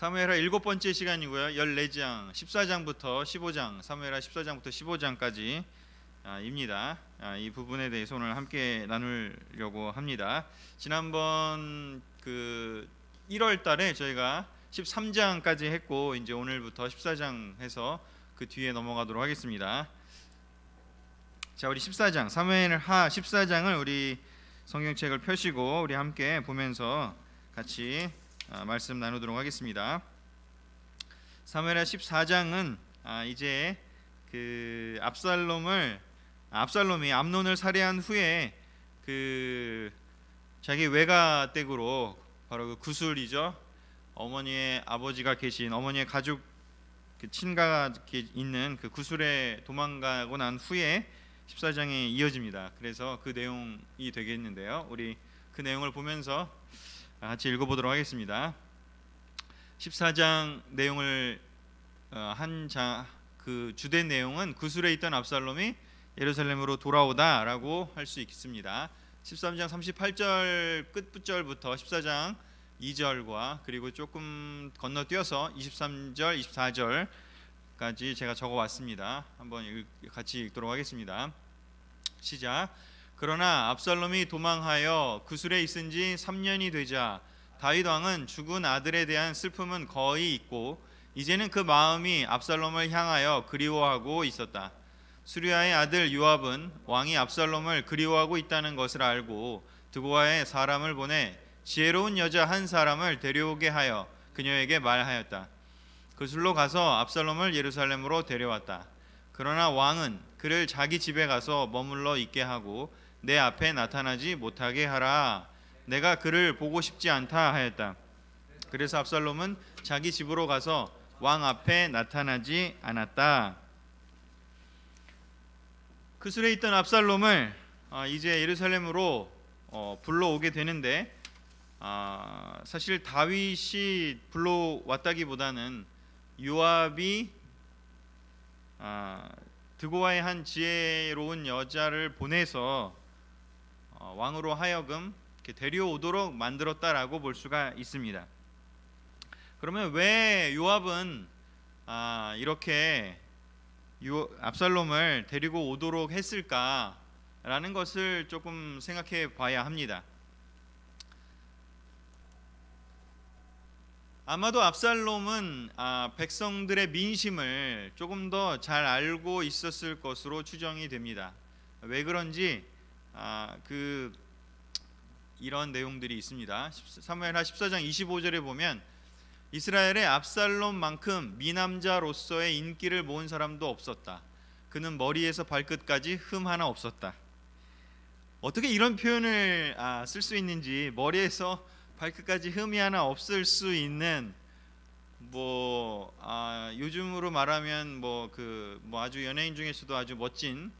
사무엘하 7번째 시간이고요. 14장, 14장부터 15장, 사무엘하 14장부터 15장까지 입니다. 이 부분에 대해서 오늘 함께 나누려고 합니다. 지난번 1월 달에 저희가 13장까지 했고 이제 오늘부터 14장 해서 그 뒤에 넘어가도록 하겠습니다. 자, 우리 14장, 사무엘하 14장을 우리 성경책을 펴시고 우리 함께 보면서 같이 말씀 나누도록 하겠습니다. 사무엘하 14장은 이제 압살롬이 암논을 살해한 후에 자기 외가댁으로 바로 그 구술이죠. 어머니의 아버지가 계신 어머니의 가족 친가가 있는 그 구술에 도망가고 난 후에 14장에 이어집니다. 그래서 그 내용이 되겠는데요. 우리 그 내용을 보면서 같이 읽어보도록 하겠습니다. 14장 내용을 그 주된 내용은 구술에 있던 압살롬이 예루살렘으로 돌아오다라고 할 수 있습니다. 13장 38절 끝부절부터 14장 2절과 그리고 조금 건너뛰어서 23절, 24절까지 제가 적어왔습니다. 한번 같이 읽도록 하겠습니다. 시작. 그러나 압살롬이 도망하여 구술에 있은 지 3년이 되자 다윗 왕은 죽은 아들에 대한 슬픔은 거의 잊고 이제는 그 마음이 압살롬을 향하여 그리워하고 있었다. 수리아의 아들 요압은 왕이 압살롬을 그리워하고 있다는 것을 알고 드고아에 사람을 보내 지혜로운 여자 한 사람을 데려오게 하여 그녀에게 말하였다. 그술로 가서 압살롬을 예루살렘으로 데려왔다. 그러나 왕은 그를 자기 집에 가서 머물러 있게 하고 내 앞에 나타나지 못하게 하라. 내가 그를 보고 싶지 않다 하였다. 그래서 압살롬은 자기 집으로 가서 왕 앞에 나타나지 않았다. 구술에 있던 압살롬을 이제 예루살렘으로 불러오게 되는데 사실 다윗이 불러왔다기보다는 요압이 드고아의 한 지혜로운 여자를 보내서 왕으로 하여금 데려오도록 만들었다라고 볼 수가 있습니다. 그러면 왜 요압은 이렇게 압살롬을 데리고 오도록 했을까라는 것을 조금 생각해 봐야 합니다. 아마도 압살롬은 백성들의 민심을 조금 더 잘 알고 있었을 것으로 추정이 됩니다. 왜 그런지 이런 내용들이 있습니다. 사무엘하 14장 25절에 보면 이스라엘에 압살롬만큼 미남자로서의 인기를 모은 사람도 없었다. 그는 머리에서 발끝까지 흠 하나 없었다. 어떻게 이런 표현을 쓸 수 있는지, 머리에서 발끝까지 흠이 하나 없을 수 있는 요즘으로 말하면 아주 연예인 중에서도 아주 멋진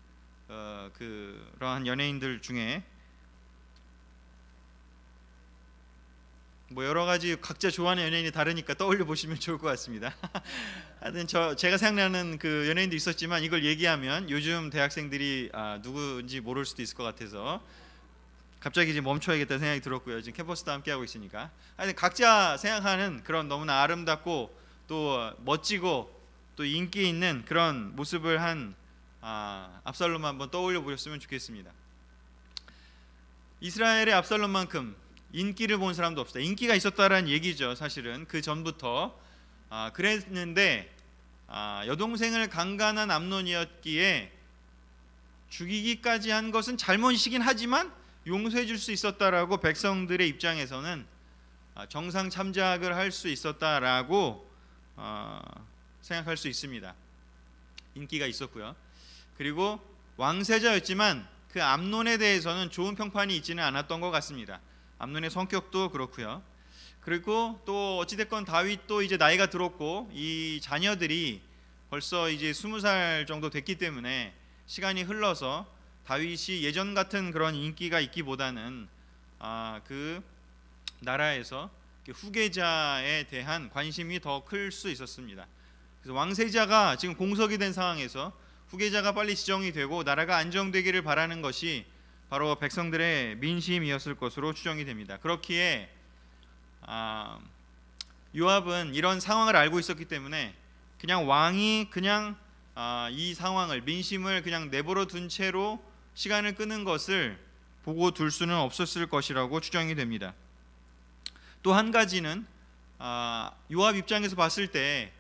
그러한 연예인들 중에 여러 가지 각자 좋아하는 연예인이 다르니까 떠올려 보시면 좋을 것 같습니다. 하여튼 제가 생각나는 그 연예인도 있었지만 이걸 얘기하면 요즘 대학생들이 누구인지 모를 수도 있을 것 같아서 갑자기 이제 멈춰야겠다는 생각이 들었고요. 지금 캠퍼스도 함께 하고 있으니까. 하여튼 각자 생각하는 그런 너무나 아름답고 또 멋지고 또 인기 있는 그런 모습을 한 압살롬 한번 떠올려 보셨으면 좋겠습니다. 이스라엘의 압살롬만큼 인기를 본 사람도 없었다. 인기가 있었다라는 얘기죠. 사실은 그 전부터 그랬는데 여동생을 강간한 암논이었기에 죽이기까지 한 것은 잘못이긴 하지만 용서해 줄 수 있었다라고 백성들의 입장에서는 정상 참작을 할 수 있었다라고 생각할 수 있습니다. 인기가 있었고요. 그리고 왕세자였지만 그 암논에 대해서는 좋은 평판이 있지는 않았던 것 같습니다. 암논의 성격도 그렇고요. 그리고 또 어찌됐건 다윗도 이제 나이가 들었고 이 자녀들이 벌써 이제 20살 정도 됐기 때문에 시간이 흘러서 다윗이 예전 같은 그런 인기가 있기보다는 그 나라에서 후계자에 대한 관심이 더 클 수 있었습니다. 그래서 왕세자가 지금 공석이 된 상황에서 후계자가 빨리 지정이 되고 나라가 안정되기를 바라는 것이 바로 백성들의 민심이었을 것으로 추정이 됩니다. 그렇기에 요압은 이런 상황을 알고 있었기 때문에 그냥 왕이 그냥 이 상황을 민심을 그냥 내버려 둔 채로 시간을 끄는 것을 보고 둘 수는 없었을 것이라고 추정이 됩니다. 또 한 가지는 요압 입장에서 봤을 때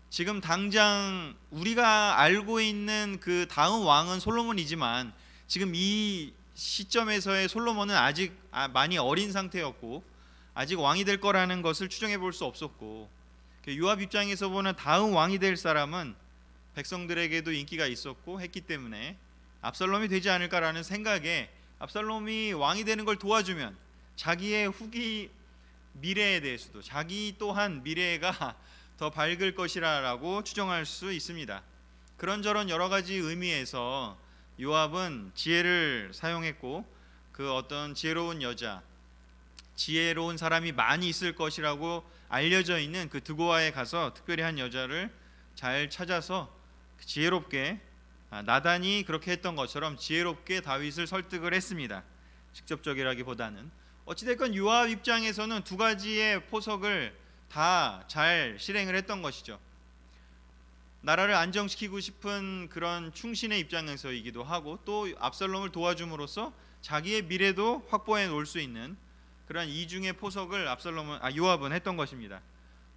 지금 당장 우리가 알고 있는 그 다음 왕은 솔로몬이지만 지금 이 시점에서의 솔로몬은 아직 많이 어린 상태였고 아직 왕이 될 거라는 것을 추정해 볼 수 없었고, 요압 입장에서 보는 다음 왕이 될 사람은 백성들에게도 인기가 있었고 했기 때문에 압살롬이 되지 않을까라는 생각에 압살롬이 왕이 되는 걸 도와주면 자기의 후기 미래에 대해서도 자기 또한 미래가 더 밝을 것이라고 추정할 수 있습니다. 그런저런 여러 가지 의미에서 요압은 지혜를 사용했고 그 어떤 지혜로운 여자, 지혜로운 사람이 많이 있을 것이라고 알려져 있는 그 드고아에 가서 특별히 한 여자를 잘 찾아서 지혜롭게 나단이 그렇게 했던 것처럼 지혜롭게 다윗을 설득을 했습니다. 직접적이라기보다는 어찌됐건 요압 입장에서는 두 가지의 포석을 다 잘 실행을 했던 것이죠. 나라를 안정시키고 싶은 그런 충신의 입장에서이기도 하고 또 압살롬을 도와줌으로써 자기의 미래도 확보해 놓을 수 있는 그런 이중의 포석을 요압은 했던 것입니다.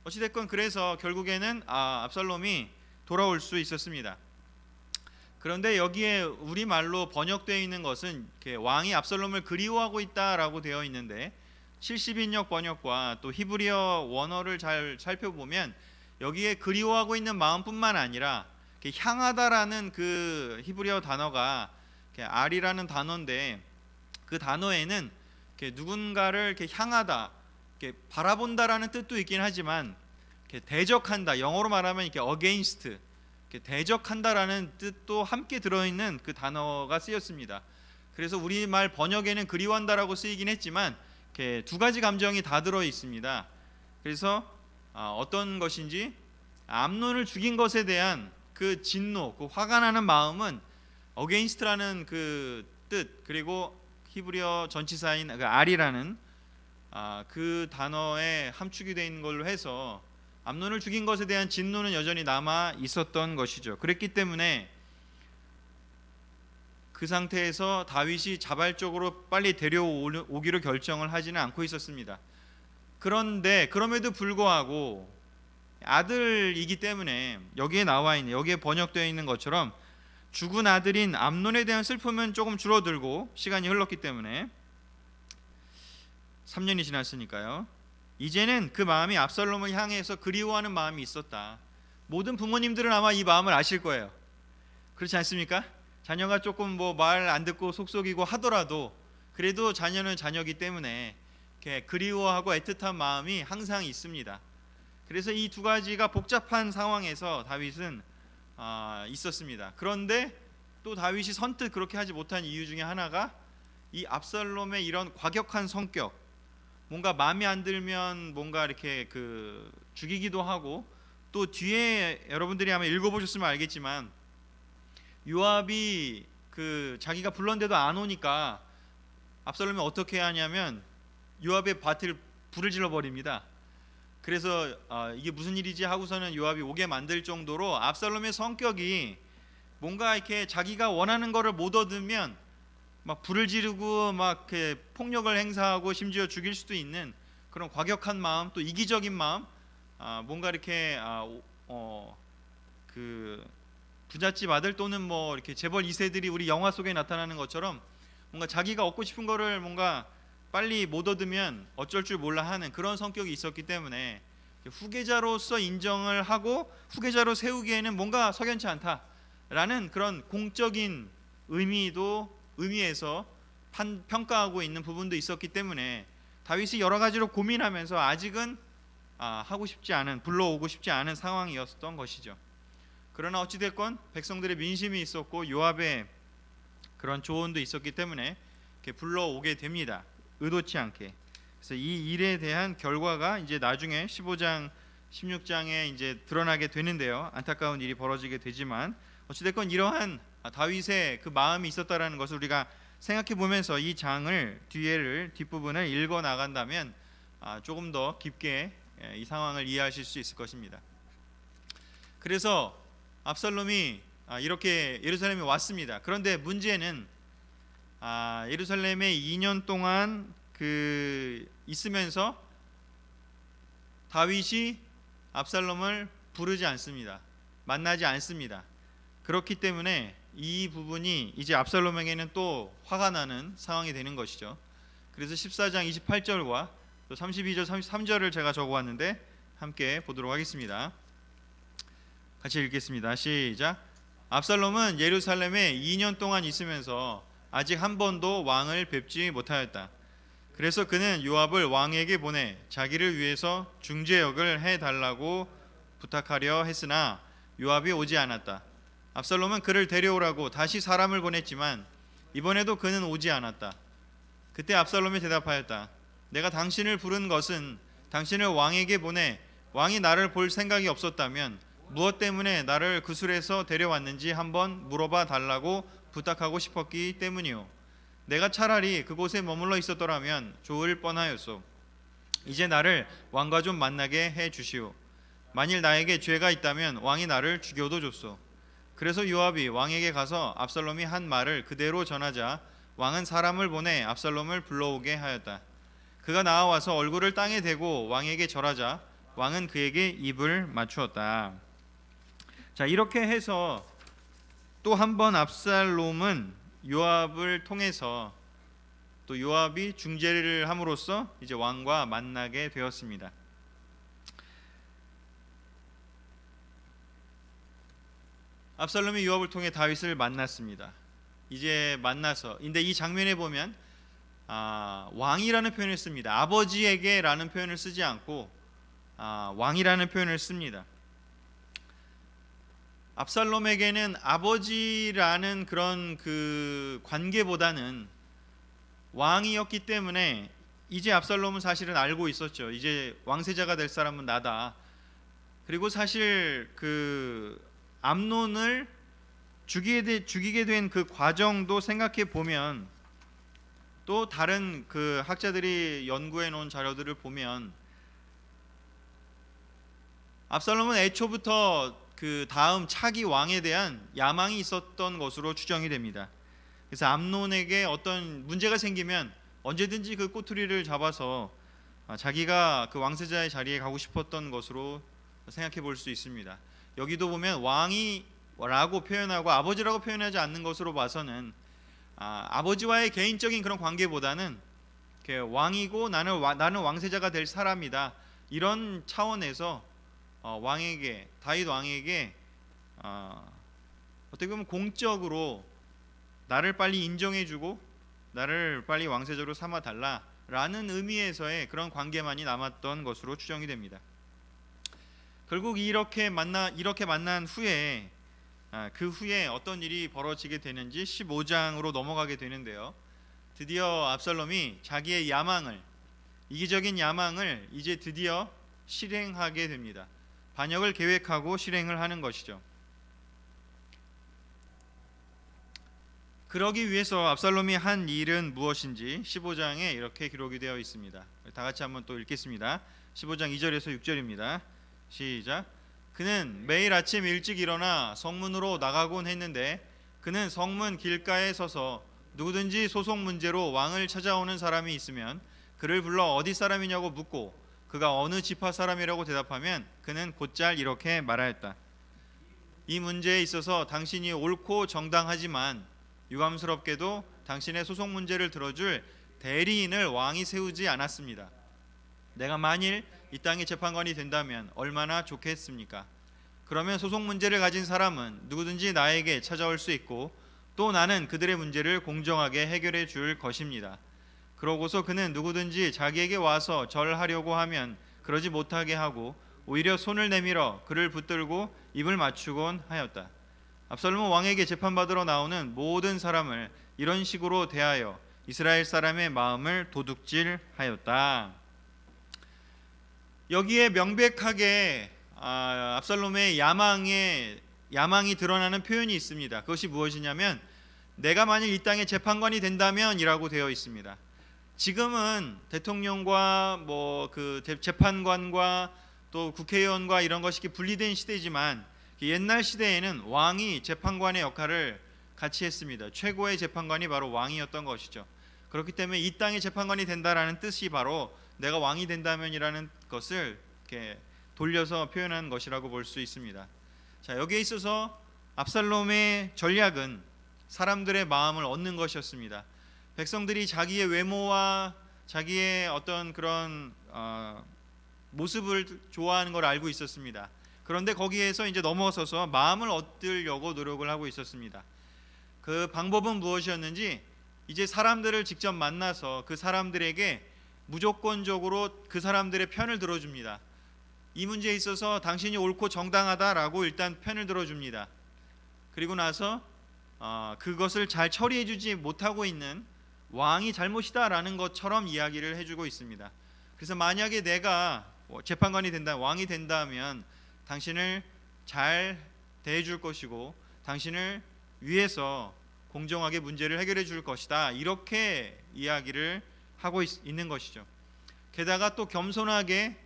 어찌됐건 그래서 결국에는 압살롬이 돌아올 수 있었습니다. 그런데 여기에 우리말로 번역되어 있는 것은 왕이 압살롬을 그리워하고 있다라고 되어 있는데 70인역 번역과 또 히브리어 원어를 잘 살펴보면 여기에 그리워하고 있는 마음뿐만 아니라 향하다라는 그 히브리어 단어가 알이라는 단어인데 그 단어에는 누군가를 향하다, 바라본다라는 뜻도 있긴 하지만 대적한다, 영어로 말하면 against, 대적한다라는 뜻도 함께 들어있는 그 단어가 쓰였습니다. 그래서 우리말 번역에는 그리워한다라고 쓰이긴 했지만 두 가지 감정이 다 들어 있습니다. 그래서 어떤 것인지 암논을 죽인 것에 대한 그 진노, 그 화가 나는 마음은 against라는 그 뜻, 그리고 히브리어 전치사인 그 알이라는 그 단어에 함축이 되어 있는 걸로 해서 암논을 죽인 것에 대한 진노는 여전히 남아 있었던 것이죠. 그랬기 때문에 그 상태에서 다윗이 자발적으로 빨리 데려오기로 결정을 하지는 않고 있었습니다. 그런데 그럼에도 불구하고 아들이기 때문에 여기에 번역되어 있는 것처럼 죽은 아들인 암논에 대한 슬픔은 조금 줄어들고 시간이 흘렀기 때문에 3년이 지났으니까요. 이제는 그 마음이 압살롬을 향해서 그리워하는 마음이 있었다. 모든 부모님들은 아마 이 마음을 아실 거예요. 그렇지 않습니까? 자녀가 조금 말 안 듣고 속속이고 하더라도 그래도 자녀는 자녀이기 때문에 그리워하고 애틋한 마음이 항상 있습니다. 그래서 이 두 가지가 복잡한 상황에서 다윗은 있었습니다. 그런데 또 다윗이 선뜻 그렇게 하지 못한 이유 중에 하나가 이 압살롬의 이런 과격한 성격, 뭔가 마음에 안 들면 뭔가 이렇게 죽이기도 하고, 또 뒤에 여러분들이 아마 읽어보셨으면 알겠지만 요압이 자기가 불렀는데도 안 오니까 압살롬이 어떻게 하냐면 요압의 밭을 불을 질러 버립니다. 그래서 이게 무슨 일이지 하고서는 요압이 오게 만들 정도로 압살롬의 성격이 뭔가 이렇게 자기가 원하는 거를 못 얻으면 막 불을 지르고 막 폭력을 행사하고 심지어 죽일 수도 있는 그런 과격한 마음, 또 이기적인 마음, 뭔가 이렇게 부잣집 아들 또는 이렇게 재벌 2세들이 우리 영화 속에 나타나는 것처럼 뭔가 자기가 얻고 싶은 거를 뭔가 빨리 못 얻으면 어쩔 줄 몰라 하는 그런 성격이 있었기 때문에 후계자로서 인정을 하고 후계자로 세우기에는 뭔가 석연치 않다라는 그런 공적인 의미에서 평가하고 있는 부분도 있었기 때문에 다윗이 여러 가지로 고민하면서 아직은 불러오고 싶지 않은 상황이었던 것이죠. 그러나 어찌됐건 백성들의 민심이 있었고 요압의 그런 조언도 있었기 때문에 이렇게 불러오게 됩니다. 의도치 않게. 그래서 이 일에 대한 결과가 이제 나중에 15장, 16장에 이제 드러나게 되는데요. 안타까운 일이 벌어지게 되지만 어찌됐건 이러한 다윗의 그 마음이 있었다라는 것을 우리가 생각해 보면서 이 장을 뒷부분을 읽어 나간다면 조금 더 깊게 이 상황을 이해하실 수 있을 것입니다. 그래서 압살롬이 이렇게 예루살렘에 왔습니다. 그런데 문제는 예루살렘에 2년 동안 있으면서 다윗이 압살롬을 부르지 않습니다. 만나지 않습니다. 그렇기 때문에 이 부분이 이제 압살롬에게는 또 화가 나는 상황이 되는 것이죠. 그래서 14장 28절과 또 32절 33절을 제가 적어왔는데 함께 보도록 하겠습니다. 같이 읽겠습니다. 시작. 압살롬은 예루살렘에 2년 동안 있으면서 아직 한 번도 왕을 뵙지 못하였다. 그래서 그는 요압을 왕에게 보내 자기를 위해서 중재역을 해달라고 부탁하려 했으나 요압이 오지 않았다. 압살롬은 그를 데려오라고 다시 사람을 보냈지만 이번에도 그는 오지 않았다. 그때 압살롬이 대답하였다. 내가 당신을 부른 것은 당신을 왕에게 보내 왕이 나를 볼 생각이 없었다면 무엇 때문에 나를 구술해서 데려왔는지 한번 물어봐 달라고 부탁하고 싶었기 때문이요. 내가 차라리 그곳에 머물러 있었더라면 좋을 뻔하였소. 이제 나를 왕과 좀 만나게 해 주시오. 만일 나에게 죄가 있다면 왕이 나를 죽여도 줬소. 그래서 요압이 왕에게 가서 압살롬이 한 말을 그대로 전하자 왕은 사람을 보내 압살롬을 불러오게 하였다. 그가 나와서 얼굴을 땅에 대고 왕에게 절하자 왕은 그에게 입을 맞추었다. 자, 이렇게 해서 또 한 번 압살롬은 요압을 통해서 또 요압이 중재를 함으로써 이제 왕과 만나게 되었습니다. 압살롬이 요압을 통해 다윗을 만났습니다. 이제 만나서 근데 이 장면에 보면 왕이라는 표현을 씁니다. 아버지에게라는 표현을 쓰지 않고 왕이라는 표현을 씁니다. 압살롬에게는 아버지라는 그런 그 관계보다는 왕이었기 때문에 이제 압살롬은 사실은 알고 있었죠. 이제 왕세자가 될 사람은 나다. 그리고 사실 그 암논을 죽이게 된 그 과정도 생각해 보면 또 다른 그 학자들이 연구해 놓은 자료들을 보면 압살롬은 애초부터 그 다음 차기 왕에 대한 야망이 있었던 것으로 추정이 됩니다. 그래서 암논에게 어떤 문제가 생기면 언제든지 그 꼬투리를 잡아서 자기가 그 왕세자의 자리에 가고 싶었던 것으로 생각해 볼 수 있습니다. 여기도 보면 왕이라고 표현하고 아버지라고 표현하지 않는 것으로 봐서는 아버지와의 개인적인 그런 관계보다는 왕이고 나는 왕세자가 될 사람이다, 이런 차원에서 다윗 왕에게 어떻게 보면 공적으로 나를 빨리 인정해주고 나를 빨리 왕세자로 삼아달라라는 의미에서의 그런 관계만이 남았던 것으로 추정이 됩니다. 결국 이렇게 만난 후에 그 후에 어떤 일이 벌어지게 되는지 15장으로 넘어가게 되는데요. 드디어 압살롬이 자기의 이기적인 야망을 이제 드디어 실행하게 됩니다. 반역을 계획하고 실행을 하는 것이죠. 그러기 위해서 압살롬이 한 일은 무엇인지 15장에 이렇게 기록이 되어 있습니다. 다 같이 한번 또 읽겠습니다. 15장 2절에서 6절입니다. 시작. 그는 매일 아침 일찍 일어나 성문으로 나가곤 했는데 그는 성문 길가에 서서 누구든지 소송 문제로 왕을 찾아오는 사람이 있으면 그를 불러 어디 사람이냐고 묻고 그가 어느 지파 사람이라고 대답하면 그는 곧잘 이렇게 말하였다. 이 문제에 있어서 당신이 옳고 정당하지만 유감스럽게도 당신의 소송 문제를 들어줄 대리인을 왕이 세우지 않았습니다. 내가 만일 이 땅의 재판관이 된다면 얼마나 좋겠습니까? 그러면 소송 문제를 가진 사람은 누구든지 나에게 찾아올 수 있고 또 나는 그들의 문제를 공정하게 해결해 줄 것입니다. 그러고서 그는 누구든지 자기에게 와서 절하려고 하면 그러지 못하게 하고 오히려 손을 내밀어 그를 붙들고 입을 맞추곤 하였다. 압살롬은 왕에게 재판받으러 나오는 모든 사람을 이런 식으로 대하여 이스라엘 사람의 마음을 도둑질하였다. 여기에 명백하게 압살롬의 야망이 드러나는 표현이 있습니다. 그것이 무엇이냐면 내가 만일 이 땅의 재판관이 된다면 이라고 되어 있습니다. 지금은 대통령과 뭐 그 재판관과 또 국회의원과 이런 것이 분리된 시대지만 옛날 시대에는 왕이 재판관의 역할을 같이 했습니다. 최고의 재판관이 바로 왕이었던 것이죠. 그렇기 때문에 이 땅의 재판관이 된다라는 뜻이 바로 내가 왕이 된다면이라는 것을 이렇게 돌려서 표현한 것이라고 볼 수 있습니다. 자, 여기에 있어서 압살롬의 전략은 사람들의 마음을 얻는 것이었습니다. 백성들이 자기의 외모와 자기의 어떤 그런 모습을 좋아하는 걸 알고 있었습니다. 그런데 거기에서 이제 넘어서서 마음을 얻으려고 노력을 하고 있었습니다. 그 방법은 무엇이었는지 이제 사람들을 직접 만나서 그 사람들에게 무조건적으로 그 사람들의 편을 들어줍니다. 이 문제에 있어서 당신이 옳고 정당하다라고 일단 편을 들어줍니다. 그리고 나서 그것을 잘 처리해주지 못하고 있는 왕이 잘못이다라는 것처럼 이야기를 해주고 있습니다. 그래서 만약에 내가 재판관이 된다, 왕이 된다면 당신을 잘 대해줄 것이고 당신을 위해서 공정하게 문제를 해결해 줄 것이다, 이렇게 이야기를 하고 있는 것이죠. 게다가 또 겸손하게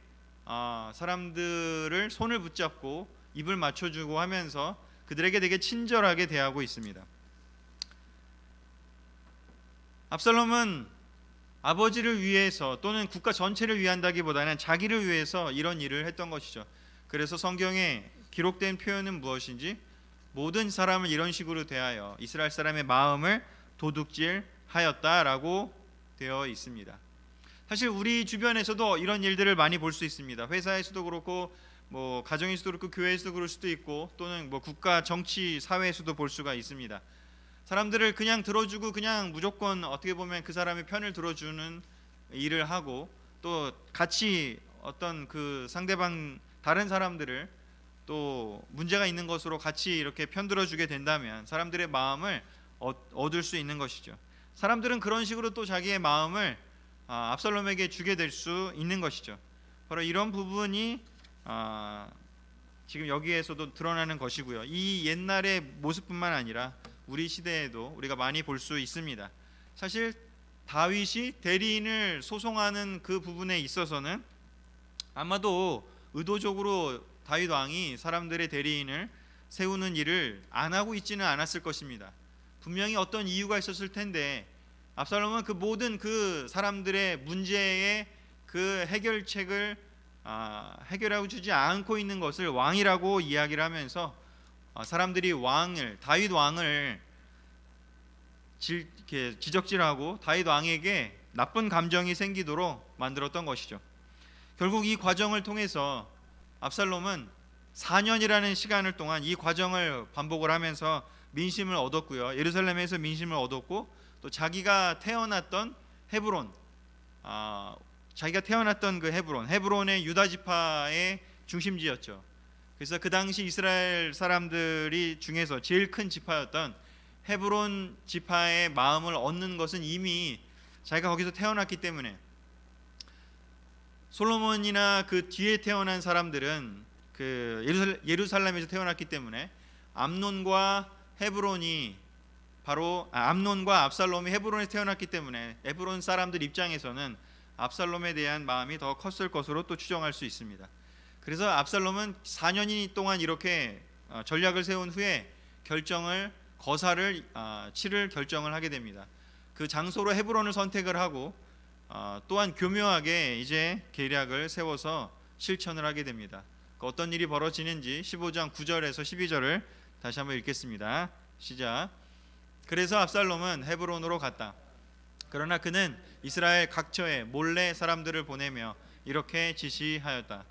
사람들을 손을 붙잡고 입을 맞춰주고 하면서 그들에게 되게 친절하게 대하고 있습니다. 압살롬은 아버지를 위해서 또는 국가 전체를 위한다기보다는 자기를 위해서 이런 일을 했던 것이죠. 그래서 성경에 기록된 표현은 무엇인지 모든 사람을 이런 식으로 대하여 이스라엘 사람의 마음을 도둑질하였다라고 되어 있습니다. 사실 우리 주변에서도 이런 일들을 많이 볼 수 있습니다. 회사에서도 그렇고 뭐 가정에서도 그렇고 교회에서도 그럴 수도 있고 또는 뭐 국가 정치 사회에서도 볼 수가 있습니다. 사람들을 그냥 들어주고 그냥 무조건 어떻게 보면 그 사람의 편을 들어주는 일을 하고 또 같이 어떤 그 상대방 다른 사람들을 또 문제가 있는 것으로 같이 이렇게 편들어주게 된다면 사람들의 마음을 얻을 수 있는 것이죠. 사람들은 그런 식으로 또 자기의 마음을 압살롬에게 주게 될 수 있는 것이죠. 바로 이런 부분이 지금 여기에서도 드러나는 것이고요. 이 옛날의 모습뿐만 아니라 우리 시대에도 우리가 많이 볼 수 있습니다. 사실 다윗이 대리인을 소송하는 그 부분에 있어서는 아마도 의도적으로 다윗 왕이 사람들의 대리인을 세우는 일을 안 하고 있지는 않았을 것입니다. 분명히 어떤 이유가 있었을 텐데 압살롬은 그 모든 그 사람들의 문제의 그 해결책을 해결하고 주지 않고 있는 것을 왕이라고 이야기를 하면서 사람들이 다윗 왕을 지적질하고 다윗 왕에게 나쁜 감정이 생기도록 만들었던 것이죠. 결국 이 과정을 통해서 압살롬은 4년이라는 시간을 동안 이 과정을 반복을 하면서 민심을 얻었고요. 예루살렘에서 민심을 얻었고 또 자기가 태어났던 헤브론, 그 헤브론의 유다 지파의 중심지였죠. 그래서 그 당시 이스라엘 사람들이 중에서 제일 큰 지파였던 헤브론 지파의 마음을 얻는 것은 이미 자기가 거기서 태어났기 때문에, 솔로몬이나 그 뒤에 태어난 사람들은 그 예루살렘에서 태어났기 때문에 암논과 압살롬이 헤브론에서 태어났기 때문에 헤브론 사람들 입장에서는 압살롬에 대한 마음이 더 컸을 것으로 또 추정할 수 있습니다. 그래서 압살롬은 4년 동안 이렇게 전략을 세운 후에 거사를 치를 결정을 하게 됩니다. 그 장소로 헤브론을 선택을 하고 또한 교묘하게 이제 계략을 세워서 실천을 하게 됩니다. 어떤 일이 벌어지는지 15장 9절에서 12절을 다시 한번 읽겠습니다. 시작. 그래서 압살롬은 헤브론으로 갔다. 그러나 그는 이스라엘 각처에 몰래 사람들을 보내며 이렇게 지시하였다.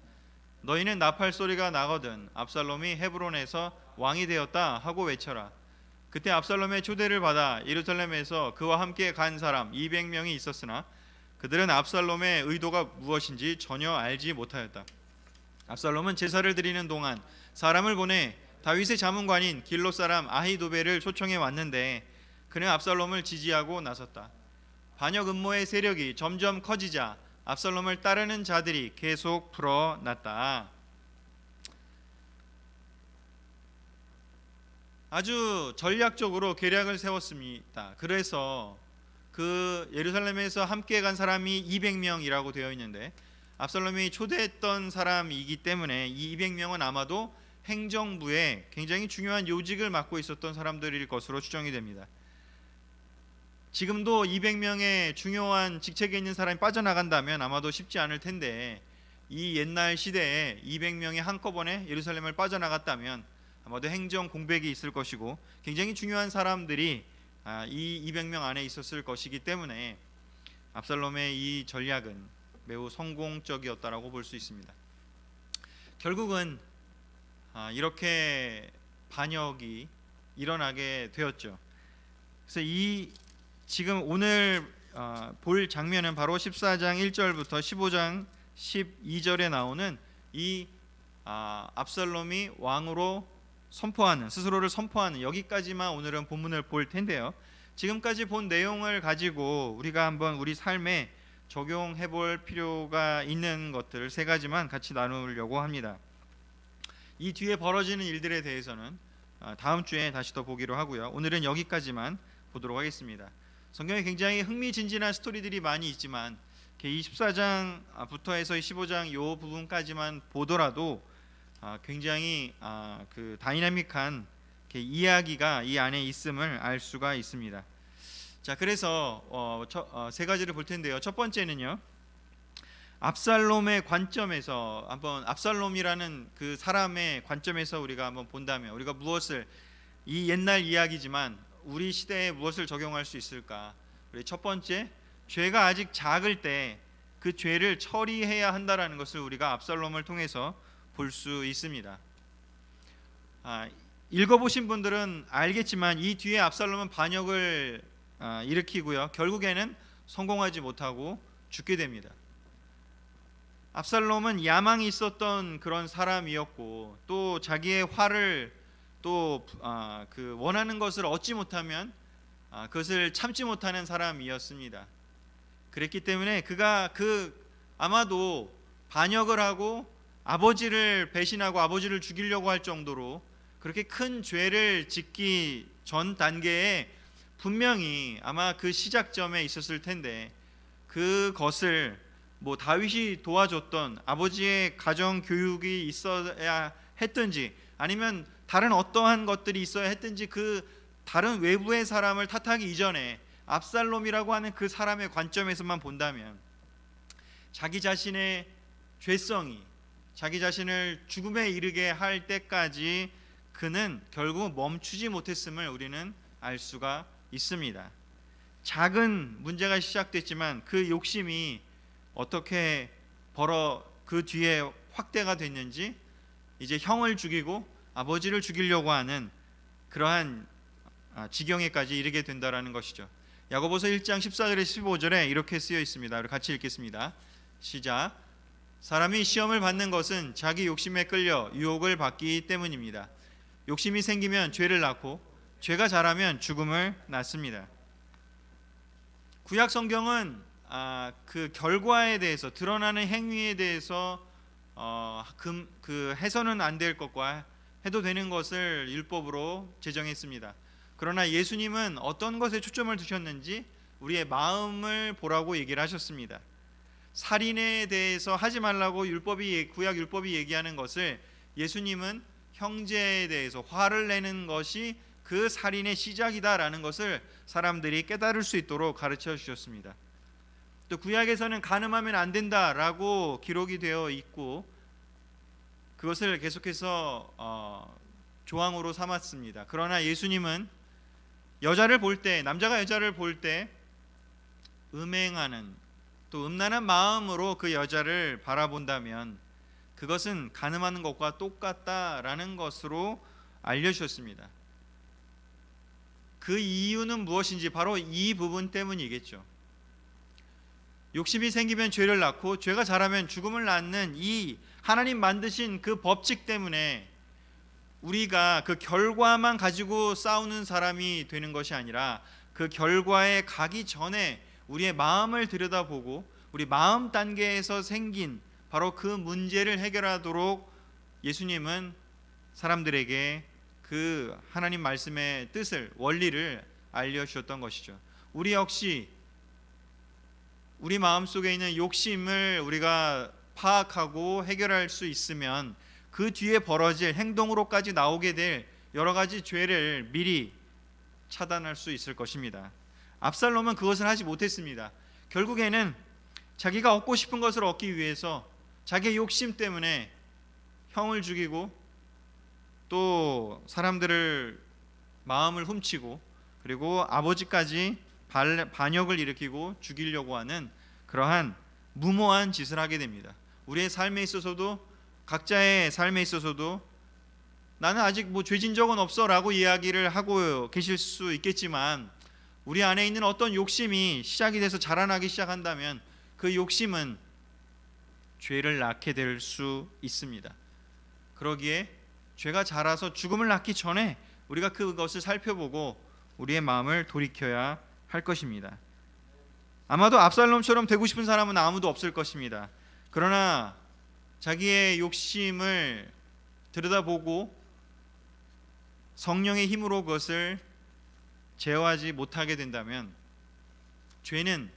너희는 나팔 소리가 나거든 압살롬이 헤브론에서 왕이 되었다 하고 외쳐라. 그때 압살롬의 초대를 받아 예루살렘에서 그와 함께 간 사람 200명이 있었으나 그들은 압살롬의 의도가 무엇인지 전혀 알지 못하였다. 압살롬은 제사를 드리는 동안 사람을 보내 다윗의 자문관인 길롯 사람 아히도벨을 초청해 왔는데 그는 압살롬을 지지하고 나섰다. 반역 음모의 세력이 점점 커지자 압살롬을 따르는 자들이 계속 불어났다. 아주 전략적으로 계략을 세웠습니다. 그래서 그 예루살렘에서 함께 간 사람이 200명이라고 되어 있는데 압살롬이 초대했던 사람이기 때문에 이 200명은 아마도 행정부에 굉장히 중요한 요직을 맡고 있었던 사람들일 것으로 추정이 됩니다. 지금도 200명의 중요한 직책에 있는 사람이 빠져나간다면 아마도 쉽지 않을 텐데 이 옛날 시대에 200명이 한꺼번에 예루살렘을 빠져나갔다면 아마도 행정 공백이 있을 것이고 굉장히 중요한 사람들이 이 200명 안에 있었을 것이기 때문에 압살롬의 이 전략은 매우 성공적이었다라고 볼 수 있습니다. 결국은 이렇게 반역이 일어나게 되었죠. 그래서 이 지금 오늘 볼 장면은 바로 14장 1절부터 15장 12절에 나오는 이 압살롬이 왕으로 선포하는, 스스로를 선포하는, 여기까지만 오늘은 본문을 볼 텐데요. 지금까지 본 내용을 가지고 우리가 한번 우리 삶에 적용해 볼 필요가 있는 것들 세 가지만 같이 나누려고 합니다. 이 뒤에 벌어지는 일들에 대해서는 다음 주에 다시 더 보기로 하고요. 오늘은 여기까지만 보도록 하겠습니다. 성경에 굉장히 흥미진진한 스토리들이 많이 있지만 24장부터 해서 15장 이 부분까지만 보더라도 굉장히 그 다이나믹한 이야기가 이 안에 있음을 알 수가 있습니다. 자, 그래서 세 가지를 볼 텐데요. 첫 번째는요, 압살롬의 관점에서 한번, 압살롬이라는 그 사람의 관점에서 우리가 한번 본다면 우리가 무엇을, 이 옛날 이야기지만 우리 시대에 무엇을 적용할 수 있을까? 우리 첫 번째, 죄가 아직 작을 때 그 죄를 처리해야 한다라는 것을 우리가 압살롬을 통해서 볼 수 있습니다. 읽어보신 분들은 알겠지만 이 뒤에 압살롬은 반역을 일으키고요, 결국에는 성공하지 못하고 죽게 됩니다. 압살롬은 야망이 있었던 그런 사람이었고 또 자기의 화를 또 그 원하는 것을 얻지 못하면 그것을 참지 못하는 사람이었습니다. 그랬기 때문에 그가 아마도 반역을 하고 아버지를 배신하고 아버지를 죽이려고 할 정도로 그렇게 큰 죄를 짓기 전 단계에 분명히 아마 그 시작점에 있었을 텐데, 그것을 다윗이 도와줬던 아버지의 가정 교육이 있어야 했든지 아니면 다른 어떠한 것들이 있어야 했든지 그 다른 외부의 사람을 탓하기 이전에 압살롬이라고 하는 그 사람의 관점에서만 본다면 자기 자신의 죄성이 자기 자신을 죽음에 이르게 할 때까지 그는 결국 멈추지 못했음을 우리는 알 수가 있습니다. 작은 문제가 시작됐지만 그 욕심이 어떻게 그 뒤에 확대가 됐는지 이제 형을 죽이고 아버지를 죽이려고 하는 그러한 지경에까지 이르게 된다라는 것이죠. 야고보서 1장 14절에 15절에 이렇게 쓰여 있습니다. 우리 같이 읽겠습니다. 시작. 사람이 시험을 받는 것은 자기 욕심에 끌려 유혹을 받기 때문입니다. 욕심이 생기면 죄를 낳고 죄가 자라면 죽음을 낳습니다. 구약 성경은 그 결과에 대해서, 드러나는 행위에 대해서 해서는 안 될 것과 해도 되는 것을 율법으로 제정했습니다. 그러나 예수님은 어떤 것에 초점을 두셨는지 우리의 마음을 보라고 얘기를 하셨습니다. 살인에 대해서 하지 말라고 구약 율법이 얘기하는 것을 예수님은 형제에 대해서 화를 내는 것이 그 살인의 시작이다라는 것을 사람들이 깨달을 수 있도록 가르쳐 주셨습니다. 또 구약에서는 간음하면 안 된다라고 기록이 되어 있고 그것을 계속해서 조항으로 삼았습니다. 그러나 예수님은 남자가 여자를 볼 때 음행하는, 또 음란한 마음으로 그 여자를 바라본다면 그것은 간음하는 것과 똑같다라는 것으로 알려주셨습니다. 그 이유는 무엇인지 바로 이 부분 때문이겠죠. 욕심이 생기면 죄를 낳고 죄가 자라면 죽음을 낳는 이 하나님 만드신 그 법칙 때문에 우리가 그 결과만 가지고 싸우는 사람이 되는 것이 아니라 그 결과에 가기 전에 우리의 마음을 들여다보고 우리 마음 단계에서 생긴 바로 그 문제를 해결하도록 예수님은 사람들에게 그 하나님 말씀의 뜻을, 원리를 알려주셨던 것이죠. 우리 역시 우리 마음속에 있는 욕심을 우리가 파악하고 해결할 수 있으면 그 뒤에 벌어질 행동으로까지 나오게 될 여러 가지 죄를 미리 차단할 수 있을 것입니다. 압살롬은 그것을 하지 못했습니다. 결국에는 자기가 얻고 싶은 것을 얻기 위해서 자기의 욕심 때문에 형을 죽이고 또 사람들을 마음을 훔치고 그리고 아버지까지 반역을 일으키고 죽이려고 하는 그러한 무모한 짓을 하게 됩니다. 우리의 삶에 있어서도 각자의 삶에 있어서도 나는 아직 뭐 죄진 적은 없어 라고 이야기를 하고 계실 수 있겠지만 우리 안에 있는 어떤 욕심이 시작이 돼서 자라나기 시작한다면 그 욕심은 죄를 낳게 될 수 있습니다. 그러기에 죄가 자라서 죽음을 낳기 전에 우리가 그것을 살펴보고 우리의 마음을 돌이켜야 할 것입니다. 아마도 압살롬처럼 되고 싶은 사람은 아무도 없을 것입니다. 그러나 자기의 욕심을 들여다보고 성령의 힘으로 그것을 제어하지 못하게 된다면 죄는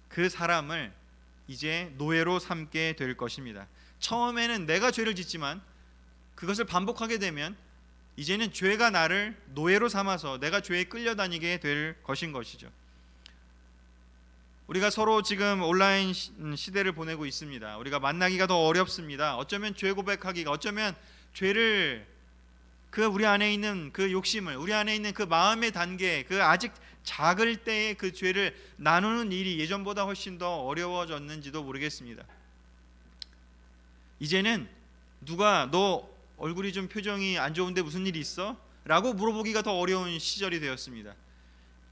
그 사람을 이제 노예로 삼게 될 것입니다. 처음에는 내가 죄를 짓지만 그것을 반복하게 되면 이제는 죄가 나를 노예로 삼아서 내가 죄에 끌려다니게 될 것인 것이죠. 우리가 서로 지금 온라인 시대를 보내고 있습니다. 우리가 만나기가 더 어렵습니다. 어쩌면 죄 고백하기가, 어쩌면 죄를 그 우리 안에 있는 그 욕심을, 우리 안에 있는 그 마음의 단계, 그 아직 작을 때의 그 죄를 나누는 일이 예전보다 훨씬 더 어려워졌는지도 모르겠습니다. 이제는 누가 너 얼굴이 좀 표정이 안 좋은데 무슨 일이 있어? 라고 물어보기가 더 어려운 시절이 되었습니다.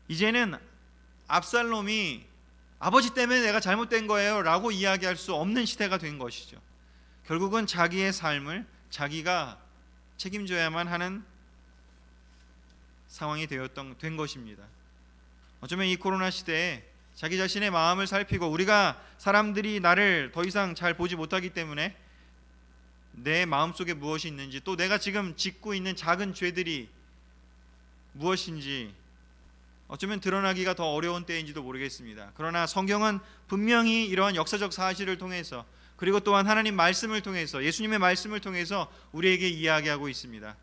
이제는 압살롬이 아버지 때문에 내가 잘못된 거예요 라고 이야기할 수 없는 시대가 된 것이죠. 결국은 자기의 삶을 자기가 책임져야만 하는 상황이 된 것입니다. 어쩌면 이 코로나 시대에 자기 자신의 마음을 살피고 우리가 사람들이 나를 더 이상 잘 보지 못하기 때문에 내 마음속에 무엇이 있는지 또 내가 지금 짓고 있는 작은 죄들이 무엇인지 어쩌면 드러나기가 더 어려운 때인지도 모르겠습니다. 그러나 성경은 분명히 이러한 역사적 사실을 통해서 그리고 또한 하나님 말씀을 통해서 예수님의 말씀을 통해서 우리에게 이야기하고 있습니다.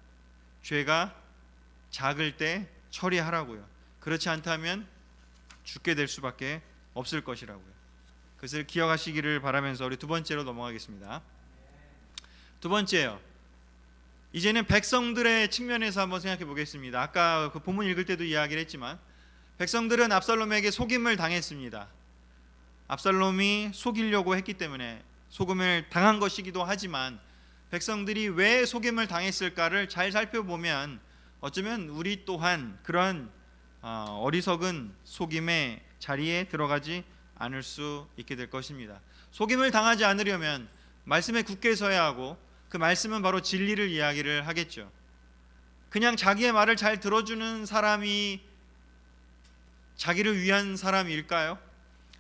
죄가 작을 때 처리하라고요. 그렇지 않다면 죽게 될 수밖에 없을 것이라고요. 그것을 기억하시기를 바라면서 우리 두 번째로 넘어가겠습니다. 두 번째요. 이제는 백성들의 측면에서 한번 생각해 보겠습니다. 아까 그 본문 읽을 때도 이야기를 했지만 백성들은 압살롬에게 속임을 당했습니다. 압살롬이 속이려고 했기 때문에 속임을 당한 것이기도 하지만 백성들이 왜 속임을 당했을까를 잘 살펴보면 어쩌면 우리 또한 그런 어리석은 속임의 자리에 들어가지 않을 수 있게 될 것입니다. 속임을 당하지 않으려면 말씀에 굳게 서야 하고 그 말씀은 바로 진리를 이야기를 하겠죠. 그냥 자기의 말을 잘 들어주는 사람이 자기를 위한 사람일까요?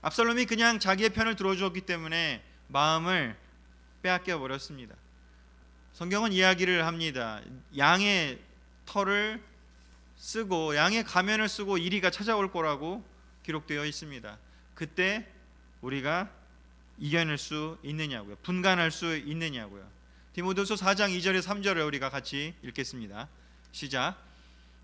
압살롬이 그냥 자기의 편을 들어주었기 때문에 마음을 빼앗겨 버렸습니다. 성경은 이야기를 합니다. 양의 털을 쓰고 양의 가면을 쓰고 이리가 찾아올 거라고 기록되어 있습니다. 그때 우리가 이겨낼 수 있느냐고요. 분간할 수 있느냐고요. 디모데후서 4장 2절에 3절을 우리가 같이 읽겠습니다. 시작.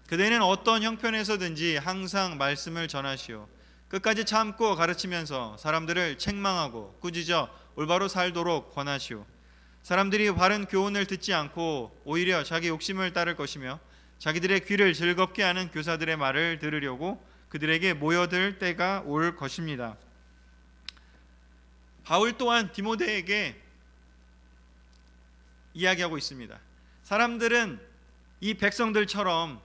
그대는 어떤 형편에서든지 항상 말씀을 전하시오. 끝까지 참고 가르치면서 사람들을 책망하고 꾸짖어 올바로 살도록 권하시오. 사람들이 바른 교훈을 듣지 않고 오히려 자기 욕심을 따를 것이며 자기들의 귀를 즐겁게 하는 교사들의 말을 들으려고 그들에게 모여들 때가 올 것입니다. 바울 또한 디모데에게 이야기하고 있습니다. 사람들은 이 백성들처럼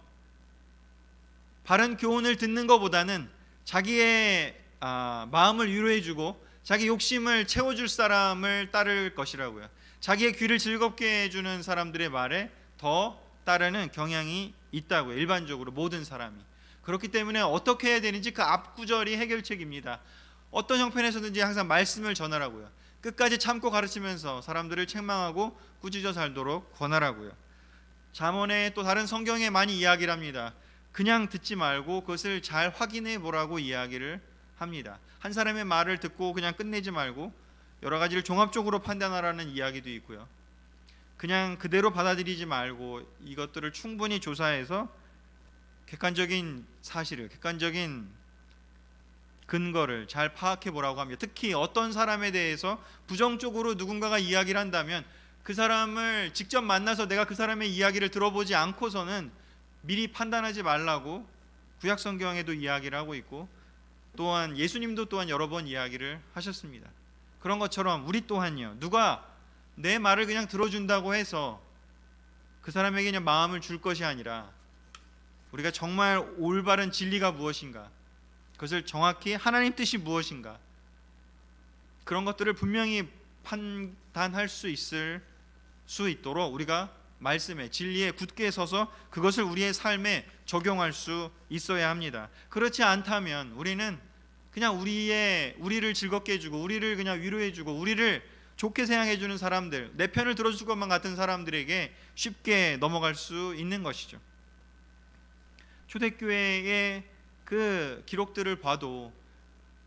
바른 교훈을 듣는 것보다는 자기의 마음을 위로해주고 자기 욕심을 채워줄 사람을 따를 것이라고요. 자기의 귀를 즐겁게 해주는 사람들의 말에 더 따르는 경향이 있다고요. 일반적으로 모든 사람이. 그렇기 때문에 어떻게 해야 되는지 그 앞구절이 해결책입니다. 어떤 형편에서든지 항상 말씀을 전하라고요. 끝까지 참고 가르치면서 사람들을 책망하고 꾸짖어 살도록 권하라고요. 잠언에 또 다른 성경에 많이 이야기를 합니다. 그냥 듣지 말고 그것을 잘 확인해 보라고 이야기를 합니다. 한 사람의 말을 듣고 그냥 끝내지 말고 여러 가지를 종합적으로 판단하라는 이야기도 있고요. 그냥 그대로 받아들이지 말고 이것들을 충분히 조사해서 객관적인 사실을, 객관적인 근거를 잘 파악해 보라고 합니다. 특히 어떤 사람에 대해서 부정적으로 누군가가 이야기를 한다면 그 사람을 직접 만나서 내가 그 사람의 이야기를 들어보지 않고서는 미리 판단하지 말라고 구약 성경에도 이야기를 하고 있고, 또한 예수님도 또한 여러 번 이야기를 하셨습니다. 그런 것처럼 우리 또한요, 누가 내 말을 그냥 들어준다고 해서 그 사람에게 그냥 마음을 줄 것이 아니라 우리가 정말 올바른 진리가 무엇인가, 그것을 정확히 하나님 뜻이 무엇인가, 그런 것들을 분명히 판단할 수 있도록 우리가 말씀에, 진리에 굳게 서서 그것을 우리의 삶에 적용할 수 있어야 합니다. 그렇지 않다면 우리는 그냥 우리를 즐겁게 해주고, 우리를 그냥 위로해주고, 우리를 좋게 생각해주는 사람들, 내 편을 들어줄 것만 같은 사람들에게 쉽게 넘어갈 수 있는 것이죠. 초대교회의 그 기록들을 봐도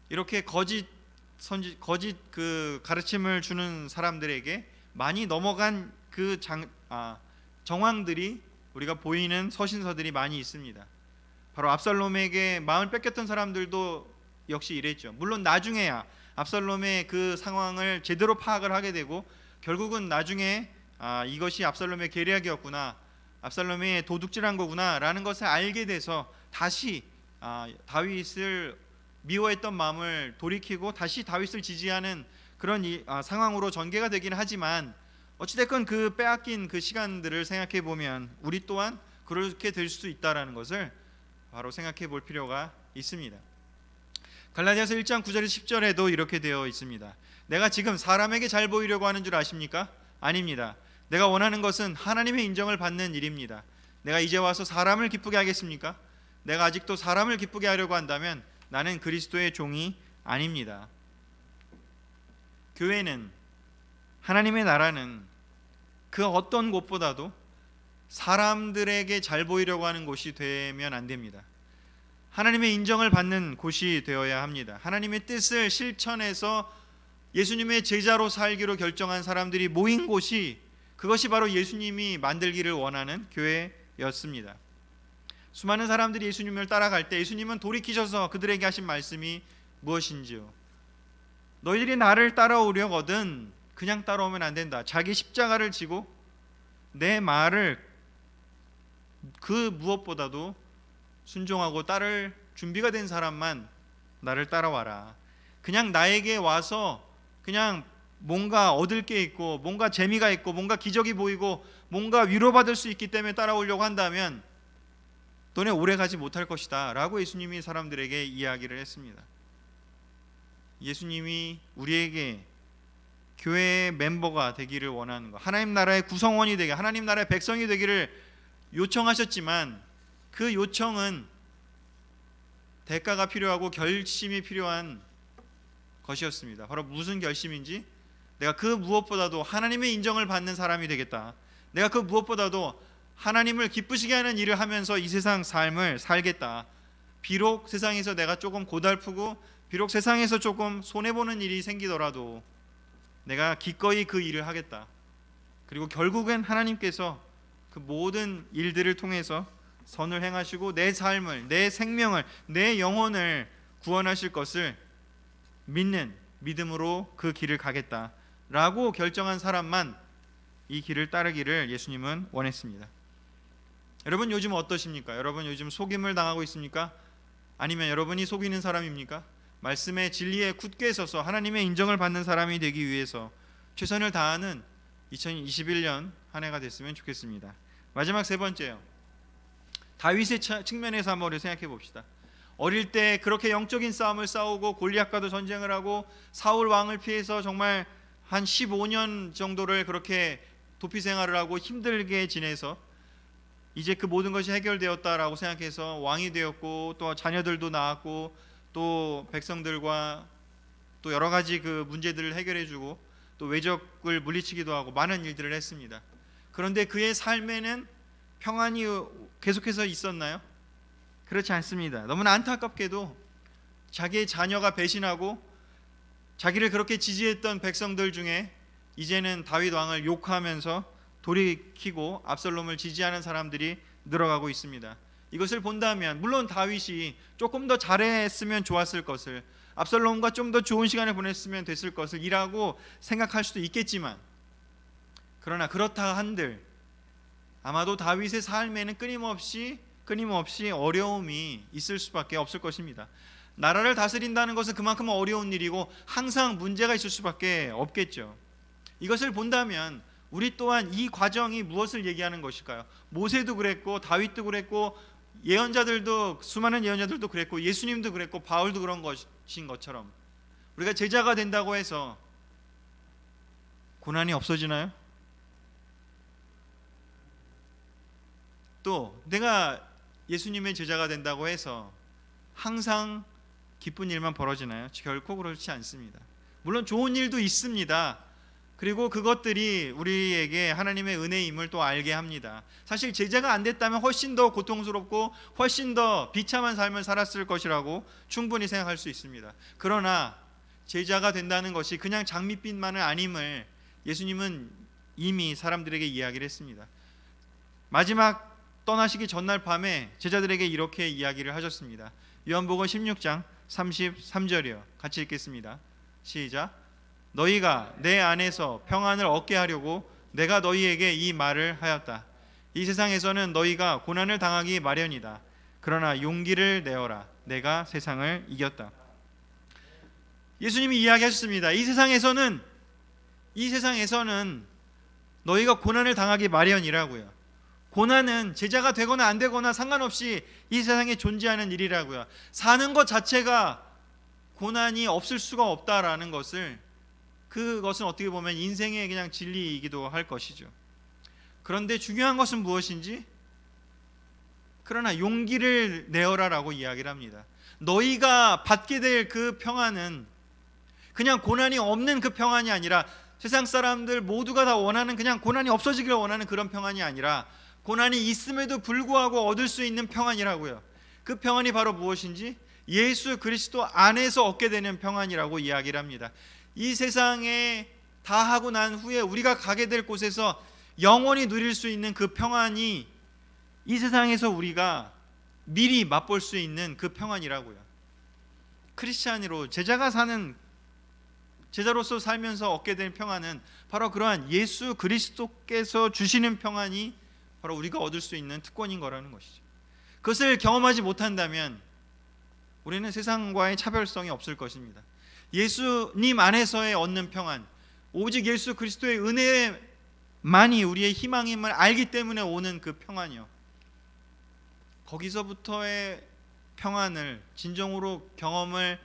이렇게 거짓 그 가르침을 주는 사람들에게 많이 넘어간 그 정황들이 우리가 보이는 서신서들이 많이 있습니다. 바로 압살롬에게 마음을 뺏겼던 사람들도 역시 이랬죠. 물론 나중에야 압살롬의 그 상황을 제대로 파악을 하게 되고, 결국은 나중에 이것이 압살롬의 계략이었구나, 압살롬이 도둑질한 거구나 라는 것을 알게 돼서 다시 다윗을 미워했던 마음을 돌이키고 다시 다윗을 지지하는 그런 상황으로 전개가 되긴 하지만, 어찌됐건 그 빼앗긴 그 시간들을 생각해 보면 우리 또한 그렇게 될 수 있다라는 것을 바로 생각해 볼 필요가 있습니다. 갈라디아서 1장 9절에서 10절에도 이렇게 되어 있습니다. 내가 지금 사람에게 잘 보이려고 하는 줄 아십니까? 아닙니다. 내가 원하는 것은 하나님의 인정을 받는 일입니다. 내가 이제 와서 사람을 기쁘게 하겠습니까? 내가 아직도 사람을 기쁘게 하려고 한다면 나는 그리스도의 종이 아닙니다. 교회는, 하나님의 나라는 그 어떤 곳보다도 사람들에게 잘 보이려고 하는 곳이 되면 안 됩니다. 하나님의 인정을 받는 곳이 되어야 합니다. 하나님의 뜻을 실천해서 예수님의 제자로 살기로 결정한 사람들이 모인 곳이, 그것이 바로 예수님이 만들기를 원하는 교회였습니다. 수많은 사람들이 예수님을 따라갈 때 예수님은 돌이키셔서 그들에게 하신 말씀이 무엇인지요? 너희들이 나를 따라오려거든 그냥 따라오면 안 된다. 자기 십자가를 지고 내 말을 그 무엇보다도 순종하고 따를 준비가 된 사람만 나를 따라와라. 그냥 나에게 와서 그냥 뭔가 얻을 게 있고, 뭔가 재미가 있고, 뭔가 기적이 보이고, 뭔가 위로받을 수 있기 때문에 따라오려고 한다면 너네 오래 가지 못할 것이다 라고 예수님이 사람들에게 이야기를 했습니다. 예수님이 우리에게 교회의 멤버가 되기를 원하는 것, 하나님 나라의 구성원이 되게, 하나님 나라의 백성이 되기를 요청하셨지만, 그 요청은 대가가 필요하고 결심이 필요한 것이었습니다. 바로 무슨 결심인지, 내가 그 무엇보다도 하나님의 인정을 받는 사람이 되겠다, 내가 그 무엇보다도 하나님을 기쁘시게 하는 일을 하면서 이 세상 삶을 살겠다. 비록 세상에서 내가 조금 고달프고, 비록 세상에서 조금 손해보는 일이 생기더라도 내가 기꺼이 그 일을 하겠다. 그리고 결국엔 하나님께서 그 모든 일들을 통해서 선을 행하시고 내 삶을, 내 생명을, 내 영혼을 구원하실 것을 믿는 믿음으로 그 길을 가겠다라고 결정한 사람만 이 길을 따르기를 예수님은 원했습니다. 여러분 요즘 어떠십니까? 여러분 요즘 속임을 당하고 있습니까? 아니면 여러분이 속이는 사람입니까? 말씀의 진리에 굳게 서서 하나님의 인정을 받는 사람이 되기 위해서 최선을 다하는 2021년 한 해가 됐으면 좋겠습니다. 마지막 세 번째요, 다윗의 측면에서 한번 우리 생각해 봅시다. 어릴 때 그렇게 영적인 싸움을 싸우고 골리앗과도 전쟁을 하고 사울 왕을 피해서 정말 한 15년 정도를 그렇게 도피 생활을 하고 힘들게 지내서 이제 그 모든 것이 해결되었다라고 생각해서 왕이 되었고, 또 자녀들도 낳았고, 또 백성들과 또 여러 가지 그 문제들을 해결해주고, 또 외적을 물리치기도 하고 많은 일들을 했습니다. 그런데 그의 삶에는 평안이 계속해서 있었나요? 그렇지 않습니다. 너무나 안타깝게도 자기의 자녀가 배신하고 자기를 그렇게 지지했던 백성들 중에 이제는 다윗 왕을 욕하면서 돌이키고 압살롬을 지지하는 사람들이 늘어가고 있습니다. 이것을 본다면 물론 다윗이 조금 더 잘했으면 좋았을 것을, 압살롬과 좀 더 좋은 시간을 보냈으면 됐을 것을 이라고 생각할 수도 있겠지만, 그러나 그렇다 한들 아마도 다윗의 삶에는 끊임없이 어려움이 있을 수밖에 없을 것입니다. 나라를 다스린다는 것은 그만큼 어려운 일이고 항상 문제가 있을 수밖에 없겠죠. 이것을 본다면 우리 또한 이 과정이 무엇을 얘기하는 것일까요? 모세도 그랬고 다윗도 그랬고 예언자들도, 수많은 예언자들도 그랬고 예수님도 그랬고 바울도 그런 것인 것처럼 우리가 제자가 된다고 해서 고난이 없어지나요? 또 내가 예수님의 제자가 된다고 해서 항상 기쁜 일만 벌어지나요? 결코 그렇지 않습니다. 물론 좋은 일도 있습니다. 그리고 그것들이 우리에게 하나님의 은혜임을 또 알게 합니다. 사실 제자가 안 됐다면 훨씬 더 고통스럽고 훨씬 더 비참한 삶을 살았을 것이라고 충분히 생각할 수 있습니다. 그러나 제자가 된다는 것이 그냥 장밋빛만은 아님을 예수님은 이미 사람들에게 이야기를 했습니다. 마지막 떠나시기 전날 밤에 제자들에게 이렇게 이야기를 하셨습니다. 요한복음 16장 33절이요. 같이 읽겠습니다. 시작. 너희가 내 안에서 평안을 얻게 하려고 내가 너희에게 이 말을 하였다. 이 세상에서는 너희가 고난을 당하기 마련이다. 그러나 용기를 내어라. 내가 세상을 이겼다. 예수님이 이야기하셨습니다. 이 세상에서는 너희가 고난을 당하기 마련이라고요. 고난은 제자가 되거나 안 되거나 상관없이 이 세상에 존재하는 일이라고요. 사는 것 자체가 고난이 없을 수가 없다라는 것을, 그것은 어떻게 보면 인생의 그냥 진리이기도 할 것이죠. 그런데 중요한 것은 무엇인지, 그러나 용기를 내어라라고 이야기를 합니다. 너희가 받게 될 그 평안은 그냥 고난이 없는 그 평안이 아니라, 세상 사람들 모두가 다 원하는 그냥 고난이 없어지기를 원하는 그런 평안이 아니라 고난이 있음에도 불구하고 얻을 수 있는 평안이라고요. 그 평안이 바로 무엇인지 예수 그리스도 안에서 얻게 되는 평안이라고 이야기를 합니다. 이 세상에 다 하고 난 후에 우리가 가게 될 곳에서 영원히 누릴 수 있는 그 평안이 이 세상에서 우리가 미리 맛볼 수 있는 그 평안이라고요. 크리스찬으로 제자로서 살면서 얻게 된 평안은 바로 그러한 예수 그리스도께서 주시는 평안이 바로 우리가 얻을 수 있는 특권인 거라는 것이죠. 그것을 경험하지 못한다면 우리는 세상과의 차별성이 없을 것입니다. 예수님 안에서의 얻는 평안, 오직 예수 그리스도의 은혜만이 우리의 희망임을 알기 때문에 오는 그 평안이요, 거기서부터의 평안을 진정으로 경험을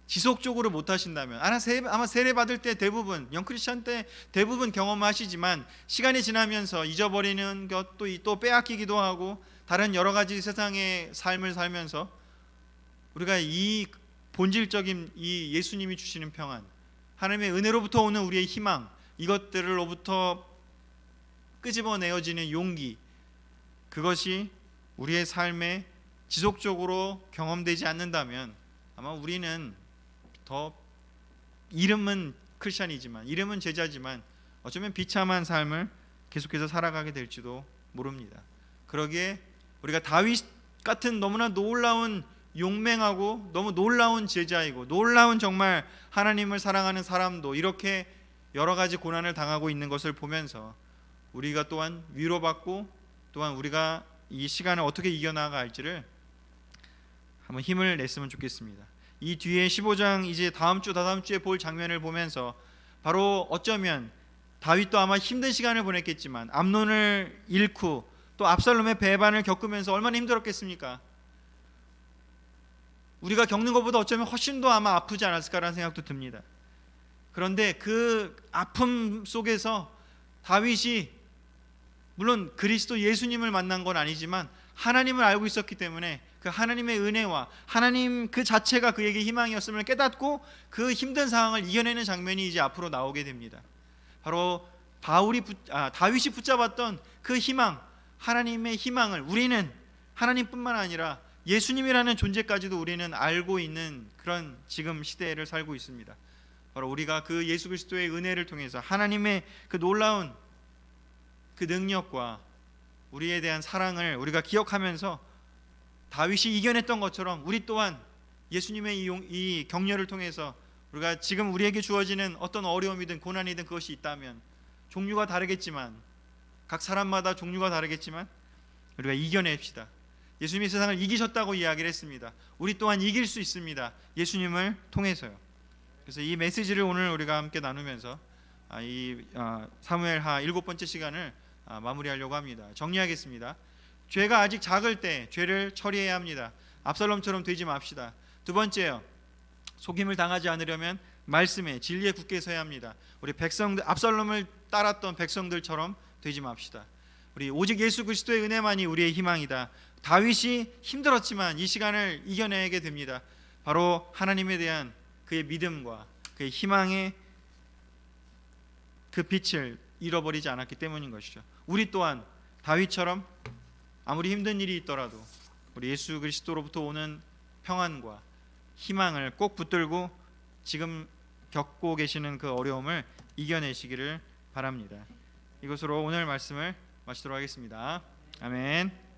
지속적으로 못 하신다면, 아마 세례 받을 때 대부분, 영크리스찬 때 대부분 경험하시지만 시간이 지나면서 잊어버리는 것도 또 빼앗기기도 하고 다른 여러 가지 세상의 삶을 살면서 우리가 이 본질적인 이 예수님이 주시는 평안, 하나님의 은혜로부터 오는 우리의 희망, 이것들로부터 끄집어내어지는 용기, 그것이 우리의 삶에 지속적으로 경험되지 않는다면 아마 우리는 더 이름은 크리스찬이지만, 이름은 제자지만 어쩌면 비참한 삶을 계속해서 살아가게 될지도 모릅니다. 그러기에 우리가 다윗 같은 너무나 놀라운 용맹하고 너무 놀라운 제자이고 놀라운 정말 하나님을 사랑하는 사람도 이렇게 여러 가지 고난을 당하고 있는 것을 보면서 우리가 또한 위로받고 또한 우리가 이 시간을 어떻게 이겨나갈지를 한번 힘을 냈으면 좋겠습니다. 이 뒤에 15장 이제 다음 주에 볼 장면을 보면서 바로 어쩌면 다윗도 아마 힘든 시간을 보냈겠지만 암논을 잃고 또 압살롬의 배반을 겪으면서 얼마나 힘들었겠습니까? 우리가 겪는 것보다 어쩌면 훨씬 더 아마 아프지 않았을까라는 생각도 듭니다. 그런데 그 아픔 속에서 다윗이 물론 그리스도 예수님을 만난 건 아니지만 하나님을 알고 있었기 때문에 그 하나님의 은혜와 하나님 그 자체가 그에게 희망이었음을 깨닫고 그 힘든 상황을 이겨내는 장면이 이제 앞으로 나오게 됩니다. 바로 다윗이 붙잡았던 그 희망, 하나님의 희망을 우리는 하나님뿐만 아니라 예수님이라는 존재까지도 우리는 알고 있는 그런 지금 시대를 살고 있습니다. 바로 우리가 그 예수 그리스도의 은혜를 통해서 하나님의 그 놀라운 그 능력과 우리에 대한 사랑을 우리가 기억하면서 다윗이 이겨냈던 것처럼 우리 또한 예수님의 이 격려를 통해서 우리가 지금 우리에게 주어지는 어떤 어려움이든 고난이든 그것이 있다면 종류가 다르겠지만 각 사람마다 종류가 다르겠지만 우리가 이겨냅시다. 예수님이 세상을 이기셨다고 이야기를 했습니다. 우리 또한 이길 수 있습니다. 예수님을 통해서요. 그래서 이 메시지를 오늘 우리가 함께 나누면서 이 사무엘하 7번째 시간을 마무리하려고 합니다. 정리하겠습니다. 죄가 아직 작을 때 죄를 처리해야 합니다. 압살롬처럼 되지 맙시다. 두 번째요, 속임을 당하지 않으려면 말씀에 진리에 굳게 서야 합니다. 우리 백성들, 압살롬을 따랐던 백성들처럼 되지 맙시다. 우리 오직 예수 그리스도의 은혜만이 우리의 희망이다. 다윗이 힘들었지만 이 시간을 이겨내게 됩니다. 바로 하나님에 대한 그의 믿음과 그의 희망의 그 빛을 잃어버리지 않았기 때문인 것이죠. 우리 또한 다윗처럼 아무리 힘든 일이 있더라도 우리 예수 그리스도로부터 오는 평안과 희망을 꼭 붙들고 지금 겪고 계시는 그 어려움을 이겨내시기를 바랍니다. 이것으로 오늘 말씀을 마치도록 하겠습니다. 아멘.